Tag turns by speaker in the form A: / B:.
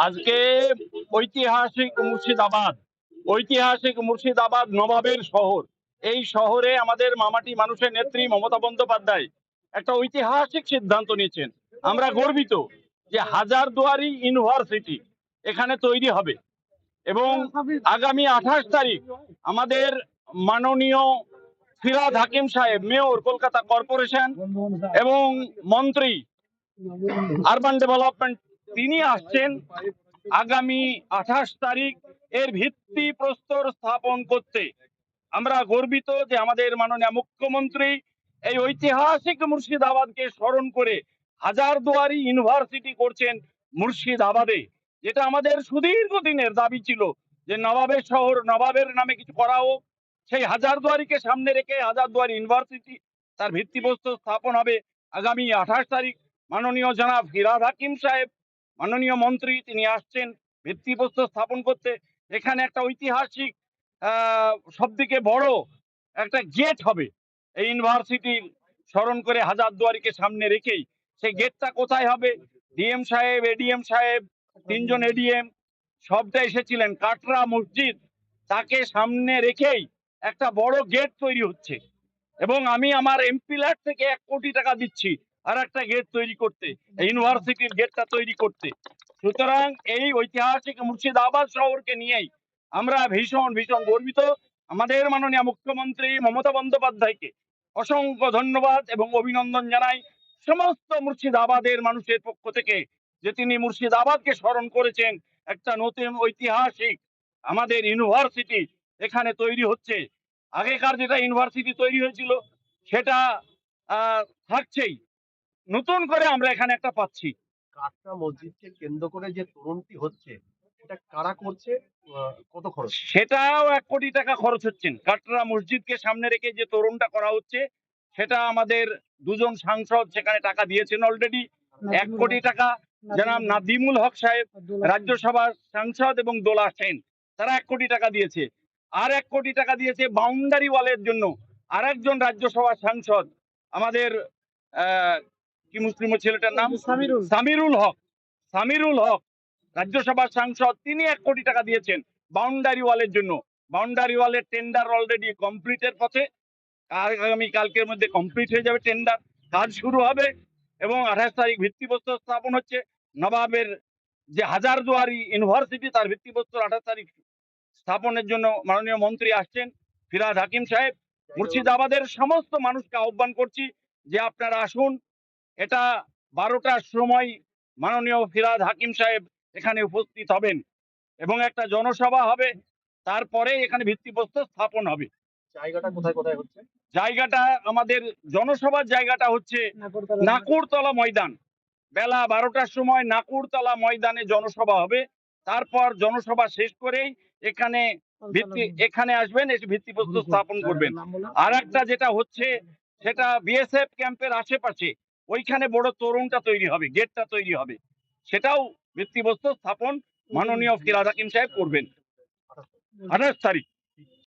A: আজকে ঐতিহাসিক মুর্শিদাবাদ নবাবের শহর। এই শহরে আমাদের মামাটি মানুষের নেত্রী মমতা বন্দ্যোপাধ্যায় একটা ঐতিহাসিক সিদ্ধান্ত নিয়েছেন। আমরা গর্বিত যে হাজারদুয়ারি ইউনিভার্সিটি এখানে তৈরি হবে এবং আগামী 28 তারিখ আমাদের মাননীয় ফিরহাদ হাকিম সাহেব, মেয়র কলকাতা কর্পোরেশন এবং মন্ত্রী আরবান ডেভেলপমেন্ট, তিনি আসছেন আগামী 28 তারিখ এর ভিত্তি প্রস্তর স্থাপন করতে। আমরা গর্বিত যে আমাদের মাননীয় মুখ্যমন্ত্রী এই ঐতিহাসিক মুর্শিদাবাদকে স্মরণ করে হাজারদুয়ারি ইউনিভার্সিটি করছেন মুর্শিদাবাদে, যেটা আমাদের সুদীর্ঘ দিনের দাবি ছিল যে নবাবের শহর, নবাবের নামে কিছু করা হোক। সেই হাজারদুয়ারিকে সামনে রেখে হাজারদুয়ারি ইউনিভার্সিটি তার ভিত্তিপ্রস্তর স্থাপন হবে আগামী 28 তারিখ। মাননীয় জনাব ফিরহাদ হাকিম সাহেব, মাননীয় মন্ত্রী, তিনি আসছেন ভিত্তিপ্রস্তর স্থাপন করতে। এখানে একটা ঐতিহাসিক সবথেকে বড় একটা গেট হবে এই ইউনিভার্সিটির স্মরণ করে হাজারদুয়ারিকে সামনে রেখেই। সেই গেটটা কোথায় হবে? ডিএম সাহেব, এডিএম সাহেব, 3 জন এডিএম সবটা এসেছিলেন। কাটরা মসজিদ, তাকে সামনে রেখেই একটা বড় গেট তৈরি হচ্ছে এবং আমি আমার এমপি ল্যাড থেকে 1 কোটি টাকা দিচ্ছি আর একটা গেট তৈরি করতে, ইউনিভার্সিটির গেটটা তৈরি করতে। সুতরাং এই ঐতিহাসিক মুর্শিদাবাদ শহরকে নিয়েই আমরা ভীষণ গর্বিত। আমাদের মাননীয় মুখ্যমন্ত্রী মমতা বন্দ্যোপাধ্যায়কে অসংখ্য ধন্যবাদ এবং অভিনন্দন জানাই সমস্ত মুর্শিদাবাদের মানুষের পক্ষ থেকে, যে তিনি মুর্শিদাবাদকে স্মরণ করেছেন। একটা নতুন ঐতিহাসিক আমাদের ইউনিভার্সিটি এখানে তৈরি হচ্ছে। আগেকার যেটা ইউনিভার্সিটি তৈরি হয়েছিল সেটা থাকছেই, নতুন করে আমরা এখানে একটা পাচ্ছি।
B: কাটরা মসজিদকে কেন্দ্র করে যে তরুণটি হচ্ছে, এটা কারা করছে, কত খরচ?
A: সেটাও 1 কোটি টাকা খরচ হচ্ছেন। কাটরা মসজিদকে সামনে রেখে যে তরুণটা করা হচ্ছে সেটা আমাদের 2 জন সাংসদ সেখানে টাকা দিয়েছেন অলরেডি। 1 কোটি টাকা জনাব নাদিমুল হক সাহেব, রাজ্যসভার সাংসদ, এবং দোলা সেন, তারা 1 কোটি টাকা দিয়েছে। আর 1 কোটি টাকা দিয়েছে বাউন্ডারি ওয়ালের জন্য আর একজন রাজ্যসভার সাংসদ, আমাদের কি মুসলিম ছেলেটার নাম সামিরুল হক, রাজ্যসভার সাংসদ, তিনি 1 কোটি টাকা দিয়েছেন বাউন্ডারি ওয়ালের জন্য। বাউন্ডারি ওয়ালের টেন্ডার অলরেডি কমপ্লিটের পথে, আগামী কালকের মধ্যে কমপ্লিট হয়ে যাবে, টেন্ডার কাজ শুরু হবে এবং 28 তারিখ ভিত্তিপ্রস্তর স্থাপন হচ্ছে। নবাবের যে হাজারদুয়ারি ইউনিভার্সিটি তার ভিত্তিপ্রস্তর 28 তারিখ স্থাপনের জন্য মাননীয় মন্ত্রী আসছেন ফিরহাদ হাকিম সাহেব। মুর্শিদাবাদের সমস্ত মানুষকে আহ্বান করছি যে আপনারা আসুন। এটা 12টার সময় মাননীয় ফিরহাদ হাকিম সাহেব এখানে উপস্থিত হবেন এবং একটা জনসভা হবে, তারপরে এখানে ভিত্তিপ্রস্তর স্থাপন হবে।
B: জায়গাটা কোথায় কোথায় হচ্ছে?
A: জায়গাটা, আমাদের জনসভার জায়গাটা হচ্ছে নাকুরতলা ময়দান। বেলা 12টার সময় নাকুরতলা ময়দানে জনসভা হবে। তারপর জনসভা শেষ করেই এখানে আসবেন, এসে ভিত্তিপ্রস্তর স্থাপন করবেন। আর একটা যেটা হচ্ছে সেটা বিএসএফ ক্যাম্পের আশেপাশে, ওইখানে বড় তোরণটা তৈরি হবে, গেটটা তৈরি হবে, সেটাও ভিত্তিপ্রস্তর স্থাপন মাননীয় ফিরহাদ হাকিম সাহেব করবেন 28 তারিখ।